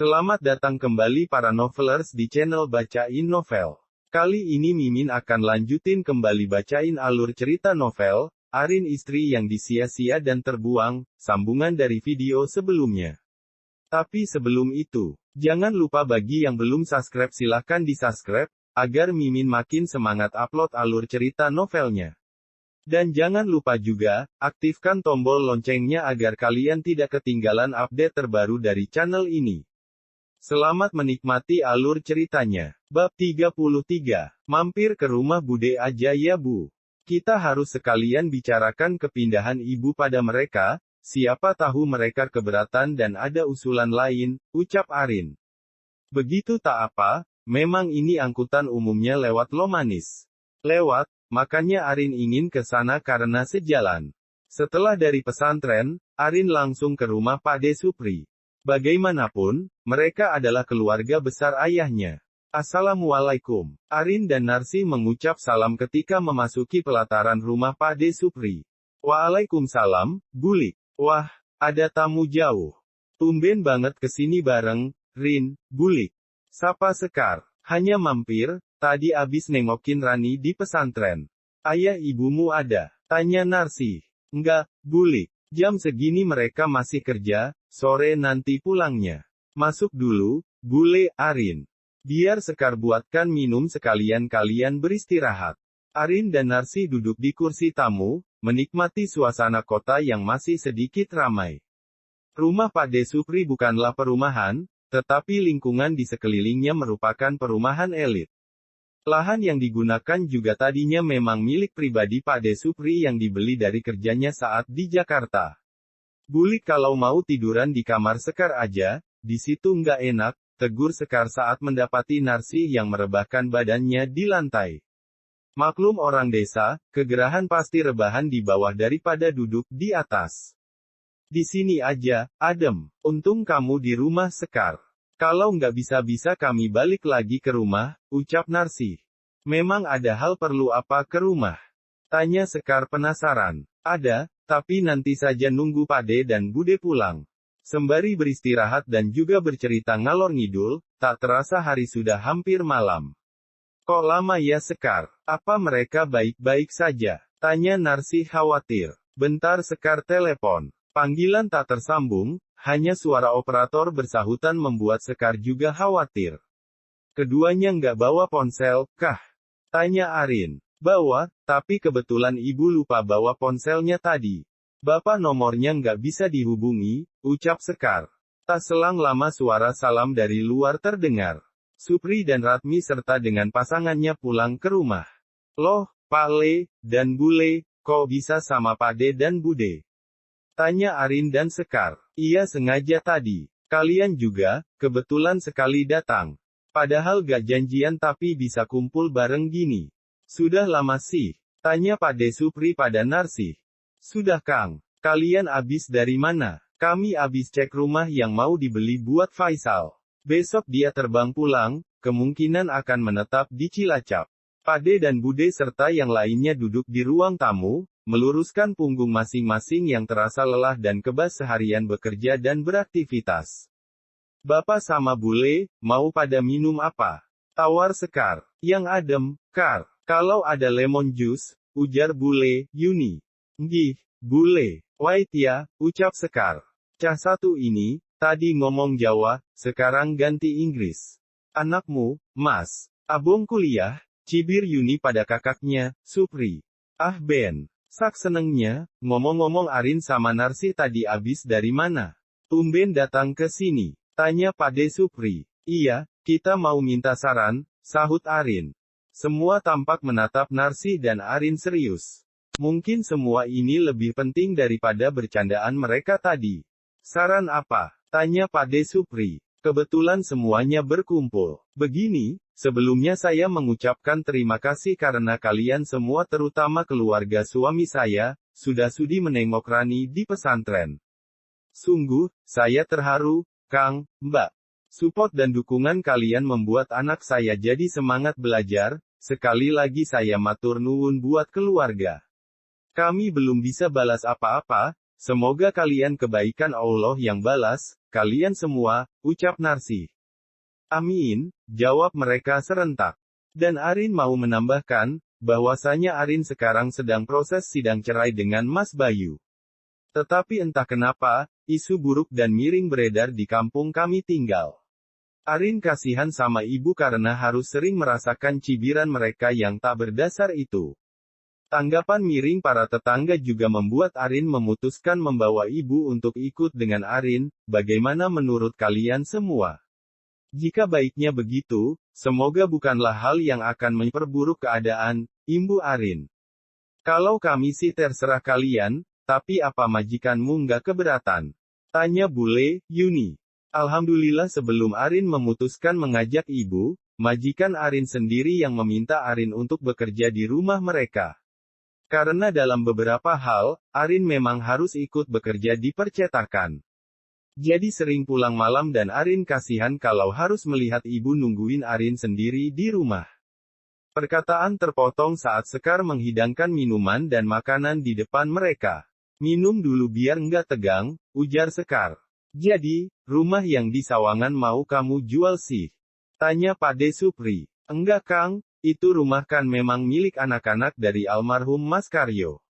Selamat datang kembali para novelers di channel Bacain Novel. Kali ini Mimin akan lanjutin kembali bacain alur cerita novel, Arin Istri yang Disia-sia dan Terbuang, sambungan dari video sebelumnya. Tapi sebelum itu, jangan lupa bagi yang belum subscribe silahkan di-subscribe, agar Mimin makin semangat upload alur cerita novelnya. Dan jangan lupa juga, aktifkan tombol loncengnya agar kalian tidak ketinggalan update terbaru dari channel ini. Selamat menikmati alur ceritanya. Bab 33. Mampir ke rumah Bude aja ya Bu. Kita harus sekalian bicarakan kepindahan ibu pada mereka, siapa tahu mereka keberatan dan ada usulan lain, ucap Arin. Begitu tak apa, memang ini angkutan umumnya lewat lo manis. Lewat, makanya Arin ingin ke sana karena sejalan. Setelah dari pesantren, Arin langsung ke rumah Pak De Supri. Bagaimanapun, mereka adalah keluarga besar ayahnya. Assalamualaikum. Arin dan Narsi mengucap salam ketika memasuki pelataran rumah Pak De Supri. Waalaikumsalam, Bulik. Wah, ada tamu jauh. Tumben banget kesini bareng, Rin, Bulik. Sapa Sekar. Hanya mampir, tadi abis nengokin Rani di pesantren. Ayah ibumu ada? Tanya Narsi. Enggak, Bulik. Jam segini mereka masih kerja, sore nanti pulangnya. Masuk dulu, Bule, Arin. Biar Sekar buatkan minum sekalian kalian beristirahat. Arin dan Narsi duduk di kursi tamu, menikmati suasana kota yang masih sedikit ramai. Rumah Pak De Supri bukanlah perumahan, tetapi lingkungan di sekelilingnya merupakan perumahan elit. Lahan yang digunakan juga tadinya memang milik pribadi Pak De Supri yang dibeli dari kerjanya saat di Jakarta. Bulik kalau mau tiduran di kamar Sekar aja, di situ nggak enak, tegur Sekar saat mendapati Narsi yang merebahkan badannya di lantai. Maklum orang desa, kegerahan pasti rebahan di bawah daripada duduk di atas. Di sini aja, adem. Untung kamu di rumah Sekar. Kalau nggak bisa-bisa kami balik lagi ke rumah, ucap Narsi. Memang ada hal perlu apa ke rumah? Tanya Sekar penasaran. Ada, tapi nanti saja nunggu Pade dan Bude pulang. Sembari beristirahat dan juga bercerita ngalor ngidul, tak terasa hari sudah hampir malam. Kok lama ya Sekar? Apa mereka baik-baik saja? Tanya Narsi khawatir. Bentar Sekar telepon. Panggilan tak tersambung. Hanya suara operator bersahutan membuat Sekar juga khawatir. Keduanya nggak bawa ponsel, kah? Tanya Arin. Bawa, tapi kebetulan ibu lupa bawa ponselnya tadi. Bapak nomornya nggak bisa dihubungi, ucap Sekar. Tak selang lama suara salam dari luar terdengar. Supri dan Ratmi serta dengan pasangannya pulang ke rumah. Loh, Pak Le, dan Bule, kok bisa sama Pak De dan Bude? Tanya Arin dan Sekar. Iya sengaja tadi. Kalian juga, kebetulan sekali datang. Padahal gak janjian tapi bisa kumpul bareng gini. Sudah lama sih? Tanya Pak De Supri pada Narsi. Sudah Kang. Kalian abis dari mana? Kami abis cek rumah yang mau dibeli buat Faisal. Besok dia terbang pulang, kemungkinan akan menetap di Cilacap. Pak De dan Bude serta yang lainnya duduk di ruang tamu, meluruskan punggung masing-masing yang terasa lelah dan kebas seharian bekerja dan beraktivitas. Bapak sama Bule, mau pada minum apa? Tawar Sekar. Yang adem, Kar. Kalau ada lemon juice, ujar Bule, Yuni. Nggih, Bule. Wait ya, ucap Sekar. Cah satu ini, tadi ngomong Jawa, sekarang ganti Inggris. Anakmu, Mas. Abong kuliah, cibir Yuni pada kakaknya, Supri. Ah Ben. Sak senengnya, ngomong-ngomong Arin sama Narsi tadi abis dari mana? Tumben datang ke sini. Tanya Pak De Supri. Iya, kita mau minta saran, sahut Arin. Semua tampak menatap Narsi dan Arin serius. Mungkin semua ini lebih penting daripada bercandaan mereka tadi. Saran apa? Tanya Pak De Supri. Kebetulan semuanya berkumpul. Begini, sebelumnya saya mengucapkan terima kasih karena kalian semua terutama keluarga suami saya, sudah sudi menengok Rani di pesantren. Sungguh, saya terharu, Kang, Mbak. Support dan dukungan kalian membuat anak saya jadi semangat belajar, sekali lagi saya matur nuwun buat keluarga. Kami belum bisa balas apa-apa, Semoga kalian kebaikan Allah yang balas, kalian semua, ucap Narsih. Amin, jawab mereka serentak. Dan Arin mau menambahkan, bahwasanya Arin sekarang sedang proses sidang cerai dengan Mas Bayu. Tetapi entah kenapa, isu buruk dan miring beredar di kampung kami tinggal. Arin kasihan sama ibu karena harus sering merasakan cibiran mereka yang tak berdasar itu. Tanggapan miring para tetangga juga membuat Arin memutuskan membawa ibu untuk ikut dengan Arin. Bagaimana menurut kalian semua? Jika baiknya begitu, semoga bukanlah hal yang akan memperburuk keadaan, imbu Arin. Kalau kami sih terserah kalian, tapi apa majikanmu nggak keberatan? Tanya bule, Yuni. Alhamdulillah sebelum Arin memutuskan mengajak ibu, majikan Arin sendiri yang meminta Arin untuk bekerja di rumah mereka. Karena dalam beberapa hal, Arin memang harus ikut bekerja di percetakan. Jadi sering pulang malam dan Arin kasihan kalau harus melihat ibu nungguin Arin sendiri di rumah. Perkataan terpotong saat Sekar menghidangkan minuman dan makanan di depan mereka. Minum dulu biar nggak tegang, ujar Sekar. Jadi, rumah yang di Sawangan mau kamu jual sih? Tanya Pade Supri. Enggak Kang, itu rumah kan memang milik anak-anak dari almarhum Mas Karyo.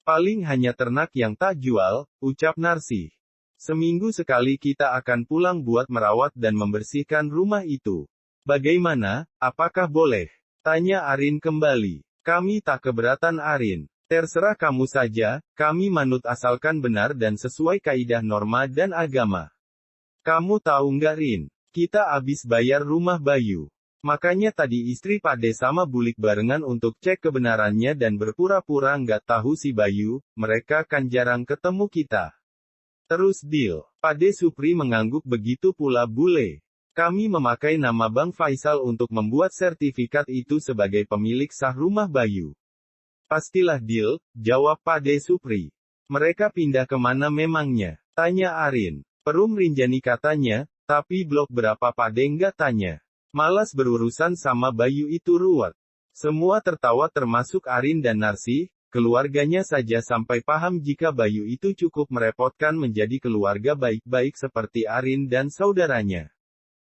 Paling hanya ternak yang tak jual, ucap Narsih. Seminggu sekali kita akan pulang buat merawat dan membersihkan rumah itu. Bagaimana, apakah boleh? Tanya Arin kembali. Kami tak keberatan Arin. Terserah kamu saja, kami manut asalkan benar dan sesuai kaidah norma dan agama. Kamu tahu nggak Rin? Kita abis bayar rumah Bayu. Makanya tadi istri Pade sama Bulik barengan untuk cek kebenarannya dan berpura-pura nggak tahu si Bayu, mereka kan jarang ketemu kita. Terus deal. Pade Supri mengangguk begitu pula bule. Kami memakai nama Bang Faisal untuk membuat sertifikat itu sebagai pemilik sah rumah Bayu. Pastilah deal, jawab Pade Supri. Mereka pindah kemana memangnya? Tanya Arin. Perum Rinjani katanya, tapi blok berapa Pade nggak tanya. Malas berurusan sama Bayu itu ruwet. Semua tertawa termasuk Arin dan Narsih. Keluarganya saja sampai paham jika Bayu itu cukup merepotkan menjadi keluarga baik-baik seperti Arin dan saudaranya.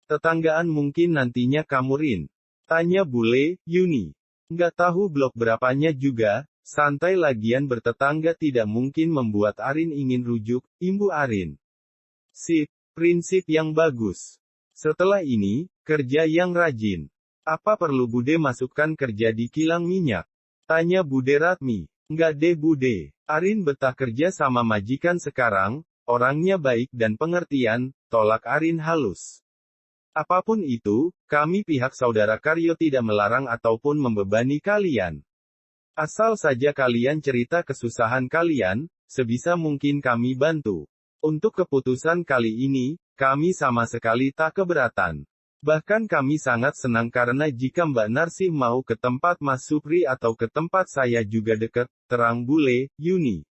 Tetanggaan mungkin nantinya kamu Rin? Tanya bule, Yuni. Nggak tahu blok berapanya juga, santai lagian bertetangga tidak mungkin membuat Arin ingin rujuk, imbu Arin. Sip, prinsip yang bagus. Setelah ini, kerja yang rajin. Apa perlu Bude masukkan kerja di kilang minyak? Tanya Bude Ratmi. Nggak deh Bude. Arin betah kerja sama majikan sekarang, orangnya baik dan pengertian, tolak Arin halus. Apapun itu, kami pihak saudara Karyo tidak melarang ataupun membebani kalian. Asal saja kalian cerita kesusahan kalian, sebisa mungkin kami bantu. Untuk keputusan kali ini, kami sama sekali tak keberatan. Bahkan kami sangat senang karena jika Mbak Narsih mau ke tempat Mas Supri atau ke tempat saya juga dekat, terang bule, Yuni.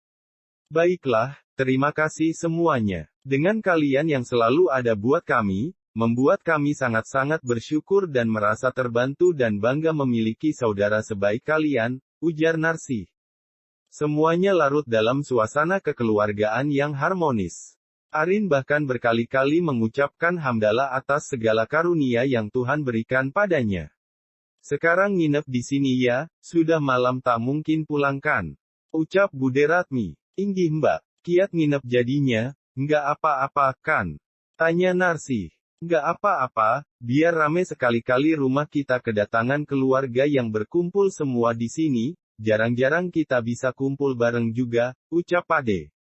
Baiklah, terima kasih semuanya. Dengan kalian yang selalu ada buat kami, membuat kami sangat-sangat bersyukur dan merasa terbantu dan bangga memiliki saudara sebaik kalian, ujar Narsih. Semuanya larut dalam suasana kekeluargaan yang harmonis. Arin bahkan berkali-kali mengucapkan hamdalah atas segala karunia yang Tuhan berikan padanya. Sekarang nginep di sini ya, sudah malam tak mungkin pulangkan. Ucap Bude Ratmi. Inggih Mbak, kiat nginep jadinya, nggak apa-apa kan? Tanya Narsih. Nggak apa-apa, biar rame sekali-kali rumah kita kedatangan keluarga yang berkumpul semua di sini, jarang-jarang kita bisa kumpul bareng juga, ucap Pade.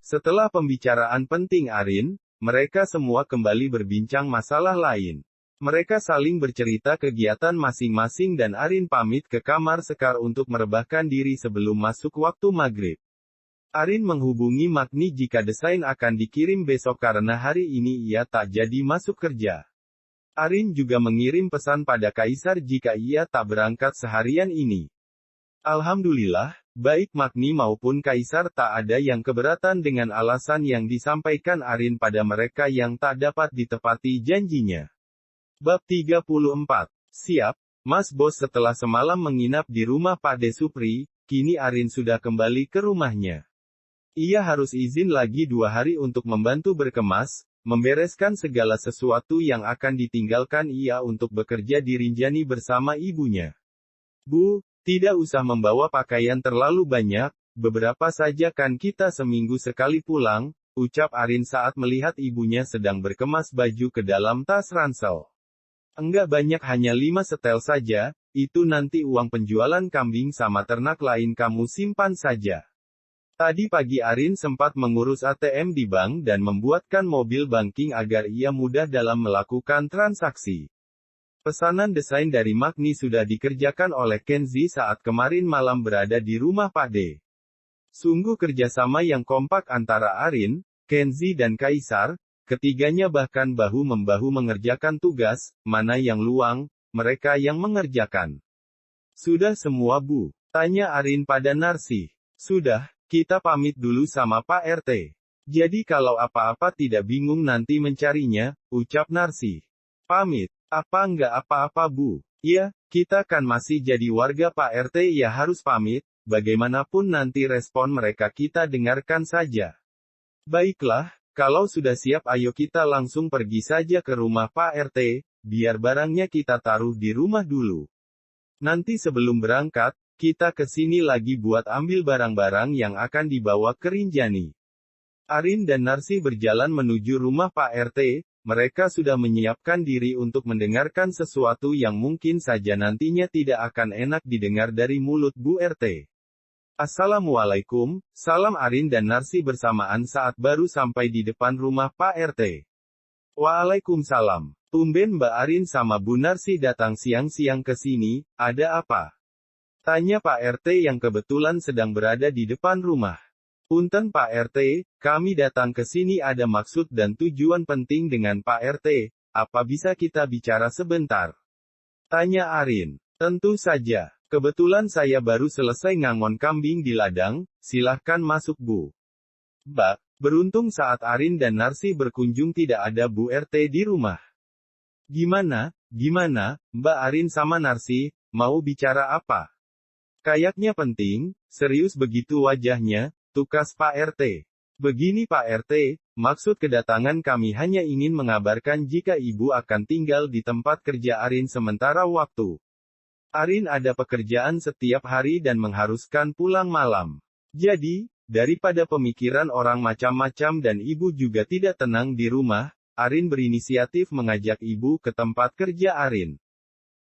Setelah pembicaraan penting Arin, mereka semua kembali berbincang masalah lain. Mereka saling bercerita kegiatan masing-masing dan Arin pamit ke kamar Sekar untuk merebahkan diri sebelum masuk waktu maghrib. Arin menghubungi Magni jika desain akan dikirim besok karena hari ini ia tak jadi masuk kerja. Arin juga mengirim pesan pada Kaisar jika ia tak berangkat seharian ini. Alhamdulillah, baik Magni maupun Kaisar tak ada yang keberatan dengan alasan yang disampaikan Arin pada mereka yang tak dapat ditepati janjinya. Bab 34. Siap, Mas Bos. Setelah semalam menginap di rumah Pade Supri, kini Arin sudah kembali ke rumahnya. Ia harus izin lagi 2 hari untuk membantu berkemas, membereskan segala sesuatu yang akan ditinggalkan ia untuk bekerja di Rinjani bersama ibunya. Bu, tidak usah membawa pakaian terlalu banyak, beberapa saja kan kita seminggu sekali pulang, ucap Arin saat melihat ibunya sedang berkemas baju ke dalam tas ransel. Enggak banyak, hanya 5 setel saja, itu nanti uang penjualan kambing sama ternak lain kamu simpan saja. Tadi pagi Arin sempat mengurus ATM di bank dan membuatkan mobil banking agar ia mudah dalam melakukan transaksi. Pesanan desain dari Magni sudah dikerjakan oleh Kenzi saat kemarin malam berada di rumah Pak D. Sungguh kerjasama yang kompak antara Arin, Kenzi dan Kaisar, ketiganya bahkan bahu-membahu mengerjakan tugas, mana yang luang, mereka yang mengerjakan. Sudah semua Bu? Tanya Arin pada Narsi. Sudah, kita pamit dulu sama Pak RT. Jadi kalau apa-apa tidak bingung nanti mencarinya, ucap Narsi. Pamit? Apa enggak apa-apa Bu? Iya, kita kan masih jadi warga Pak RT ya harus pamit, bagaimanapun nanti respon mereka kita dengarkan saja. Baiklah, kalau sudah siap ayo kita langsung pergi saja ke rumah Pak RT, biar barangnya kita taruh di rumah dulu. Nanti sebelum berangkat, kita ke sini lagi buat ambil barang-barang yang akan dibawa ke Rinjani. Arin dan Narsi berjalan menuju rumah Pak RT, mereka sudah menyiapkan diri untuk mendengarkan sesuatu yang mungkin saja nantinya tidak akan enak didengar dari mulut Bu RT. Assalamualaikum, salam Arin dan Narsi bersamaan saat baru sampai di depan rumah Pak RT. Waalaikumsalam. Tumben Mbak Arin sama Bu Narsi datang siang-siang ke sini, ada apa? Tanya Pak RT yang kebetulan sedang berada di depan rumah. Punten Pak RT, kami datang ke sini ada maksud dan tujuan penting dengan Pak RT, apa bisa kita bicara sebentar? Tanya Arin. Tentu saja, kebetulan saya baru selesai ngangon kambing di ladang, silahkan masuk Bu. Mbak, beruntung saat Arin dan Narsi berkunjung tidak ada Bu RT di rumah. Gimana, Mbak Arin sama Narsi, mau bicara apa? Kayaknya penting, serius begitu wajahnya, tukas Pak RT. Begini Pak RT, maksud kedatangan kami hanya ingin mengabarkan jika Ibu akan tinggal di tempat kerja Arin sementara waktu. Arin ada pekerjaan setiap hari dan mengharuskan pulang malam. Jadi, daripada pemikiran orang macam-macam dan Ibu juga tidak tenang di rumah, Arin berinisiatif mengajak Ibu ke tempat kerja Arin.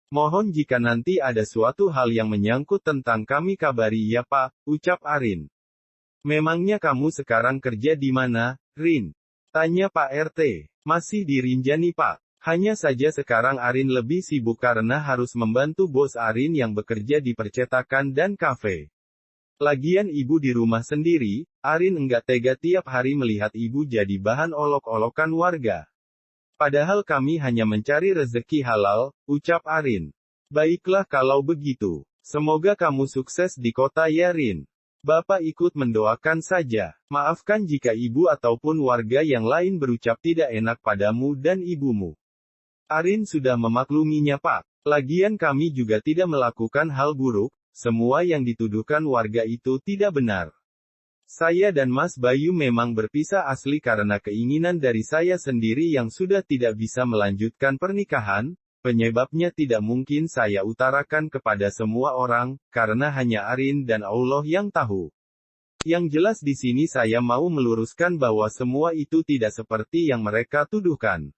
Mohon jika nanti ada suatu hal yang menyangkut tentang kami kabari ya Pak, ucap Arin. Memangnya kamu sekarang kerja di mana, Rin? Tanya Pak RT. Masih di Rinjani Pak. Hanya saja sekarang Arin lebih sibuk karena harus membantu bos Arin yang bekerja di percetakan dan kafe. Lagian ibu di rumah sendiri, Arin enggak tega tiap hari melihat ibu jadi bahan olok-olokan warga. Padahal kami hanya mencari rezeki halal, ucap Arin. Baiklah kalau begitu. Semoga kamu sukses di kota ya Rin. Bapak ikut mendoakan saja. Maafkan jika ibu ataupun warga yang lain berucap tidak enak padamu dan ibumu. Arin sudah memakluminya Pak. Lagian kami juga tidak melakukan hal buruk, semua yang dituduhkan warga itu tidak benar. Saya dan Mas Bayu memang berpisah asli karena keinginan dari saya sendiri yang sudah tidak bisa melanjutkan pernikahan, penyebabnya tidak mungkin saya utarakan kepada semua orang, karena hanya Arin dan Allah yang tahu. Yang jelas di sini saya mau meluruskan bahwa semua itu tidak seperti yang mereka tuduhkan.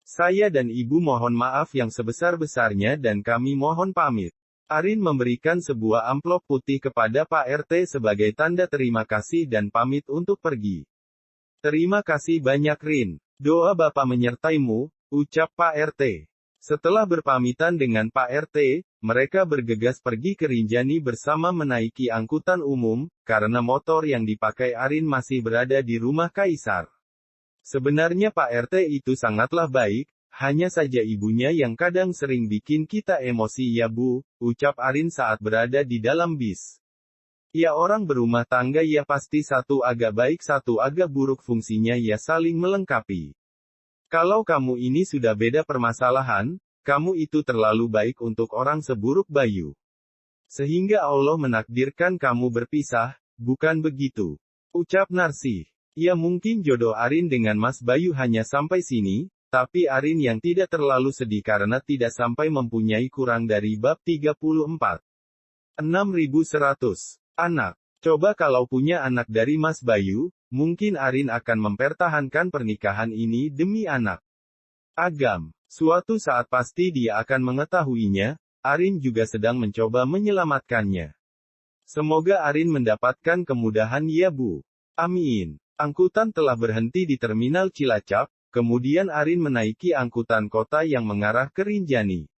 Saya dan Ibu mohon maaf yang sebesar-besarnya dan kami mohon pamit. Arin memberikan sebuah amplop putih kepada Pak RT sebagai tanda terima kasih dan pamit untuk pergi. Terima kasih banyak Rin. Doa Bapak menyertaimu, ucap Pak RT. Setelah berpamitan dengan Pak RT, mereka bergegas pergi ke Rinjani bersama menaiki angkutan umum, karena motor yang dipakai Arin masih berada di rumah Kaisar. Sebenarnya Pak RT itu sangatlah baik, hanya saja ibunya yang kadang sering bikin kita emosi ya Bu, ucap Arin saat berada di dalam bis. Ya orang berumah tangga ya pasti satu agak baik satu agak buruk fungsinya ya saling melengkapi. Kalau kamu ini sudah beda permasalahan, kamu itu terlalu baik untuk orang seburuk Bayu. Sehingga Allah menakdirkan kamu berpisah, bukan begitu? Ucap Narsih. Ya mungkin jodoh Arin dengan Mas Bayu hanya sampai sini, tapi Arin yang tidak terlalu sedih karena tidak sampai mempunyai kurang dari bab 34. 6100. Anak. Coba kalau punya anak dari Mas Bayu, mungkin Arin akan mempertahankan pernikahan ini demi anak. Agam. Suatu saat pasti dia akan mengetahuinya, Arin juga sedang mencoba menyelamatkannya. Semoga Arin mendapatkan kemudahan ya Bu. Amin. Angkutan telah berhenti di Terminal Cilacap, kemudian Arin menaiki angkutan kota yang mengarah ke Rinjani.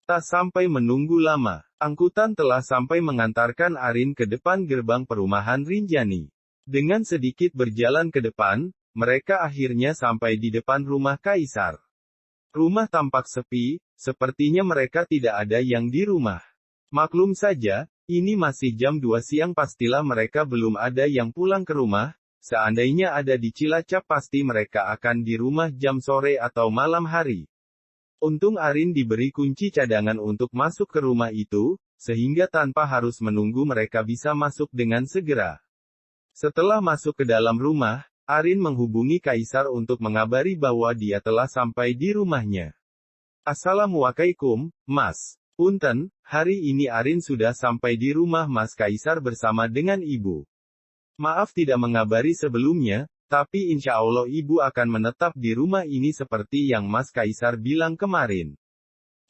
Tak sampai menunggu lama, angkutan telah sampai mengantarkan Arin ke depan gerbang perumahan Rinjani. Dengan sedikit berjalan ke depan, mereka akhirnya sampai di depan rumah Kaisar. Rumah tampak sepi, sepertinya mereka tidak ada yang di rumah. Maklum saja, ini masih jam 2 siang pastilah mereka belum ada yang pulang ke rumah, seandainya ada di Cilacap pasti mereka akan di rumah jam sore atau malam hari. Untung Arin diberi kunci cadangan untuk masuk ke rumah itu, sehingga tanpa harus menunggu mereka bisa masuk dengan segera. Setelah masuk ke dalam rumah, Arin menghubungi Kaisar untuk mengabari bahwa dia telah sampai di rumahnya. Assalamualaikum, Mas. Punten, hari ini Arin sudah sampai di rumah Mas Kaisar bersama dengan Ibu. Maaf tidak mengabari sebelumnya, tapi insya Allah Ibu akan menetap di rumah ini seperti yang Mas Kaisar bilang kemarin.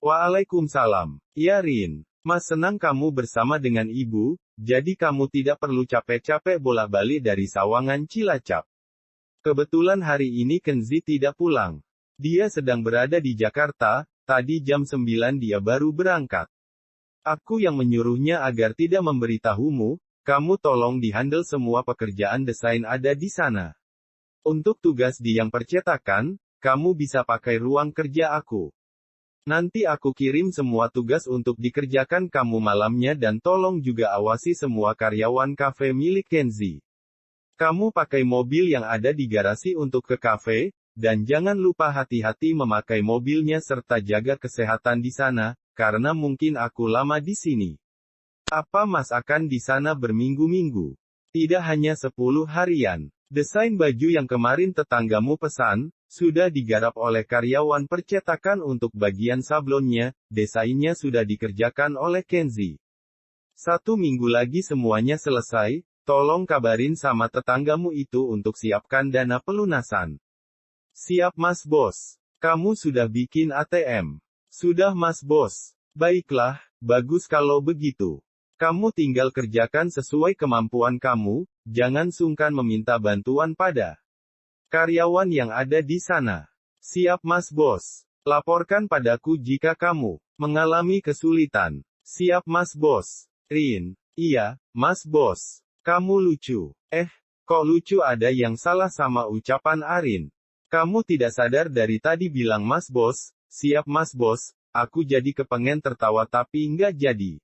Waalaikumsalam. Ya Rin. Mas senang kamu bersama dengan Ibu, jadi kamu tidak perlu capek-capek bolak-balik dari Sawangan Cilacap. Kebetulan hari ini Kenzi tidak pulang. Dia sedang berada di Jakarta, tadi jam 9 dia baru berangkat. Aku yang menyuruhnya agar tidak memberitahumu, kamu tolong dihandle semua pekerjaan desain ada di sana. Untuk tugas di yang percetakan, kamu bisa pakai ruang kerja aku. Nanti aku kirim semua tugas untuk dikerjakan kamu malamnya dan tolong juga awasi semua karyawan kafe milik Kenzi. Kamu pakai mobil yang ada di garasi untuk ke kafe, dan jangan lupa hati-hati memakai mobilnya serta jaga kesehatan di sana, karena mungkin aku lama di sini. Apa Mas akan di sana berminggu-minggu? Tidak hanya 10 harian. Desain baju yang kemarin tetanggamu pesan, sudah digarap oleh karyawan percetakan untuk bagian sablonnya, desainnya sudah dikerjakan oleh Kenzi. 1 minggu lagi semuanya selesai. Tolong kabarin sama tetanggamu itu untuk siapkan dana pelunasan. Siap Mas Bos. Kamu sudah bikin ATM? Sudah Mas Bos. Baiklah, bagus kalau begitu. Kamu tinggal kerjakan sesuai kemampuan kamu, jangan sungkan meminta bantuan pada karyawan yang ada di sana. Siap Mas Bos. Laporkan padaku jika kamu mengalami kesulitan. Siap Mas Bos. Rin. Iya, Mas Bos. Kamu lucu. Kok lucu ada yang salah sama ucapan Arin? Kamu tidak sadar dari tadi bilang Mas Bos, siap Mas Bos, aku jadi kepengen tertawa tapi nggak jadi.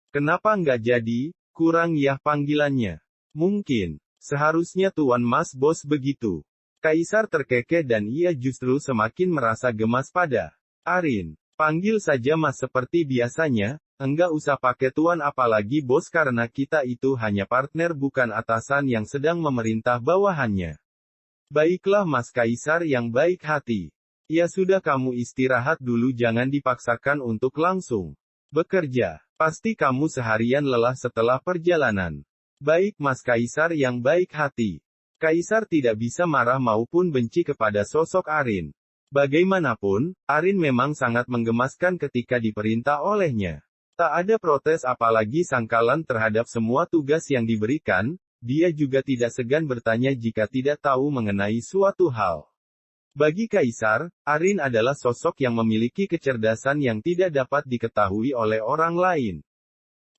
Kenapa nggak jadi? Kurang ya panggilannya. Mungkin. Seharusnya Tuan Mas Bos begitu. Kaisar terkekeh dan ia justru semakin merasa gemas pada Arin. Panggil saja Mas seperti biasanya. Enggak usah pakai tuan apalagi bos karena kita itu hanya partner bukan atasan yang sedang memerintah bawahannya. Baiklah Mas Kaisar yang baik hati. Ya sudah kamu istirahat dulu jangan dipaksakan untuk langsung bekerja. Pasti kamu seharian lelah setelah perjalanan. Baik Mas Kaisar yang baik hati. Kaisar tidak bisa marah maupun benci kepada sosok Arin. Bagaimanapun, Arin memang sangat menggemaskan ketika diperintah olehnya. Tak ada protes apalagi sangkalan terhadap semua tugas yang diberikan, dia juga tidak segan bertanya jika tidak tahu mengenai suatu hal. Bagi Kaisar, Arin adalah sosok yang memiliki kecerdasan yang tidak dapat diketahui oleh orang lain.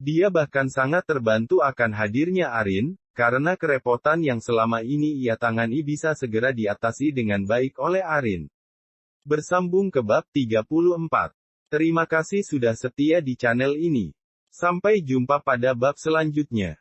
Dia bahkan sangat terbantu akan hadirnya Arin, karena kerepotan yang selama ini ia tangani bisa segera diatasi dengan baik oleh Arin. Bersambung ke bab 34. Terima kasih sudah setia di channel ini. Sampai jumpa pada bab selanjutnya.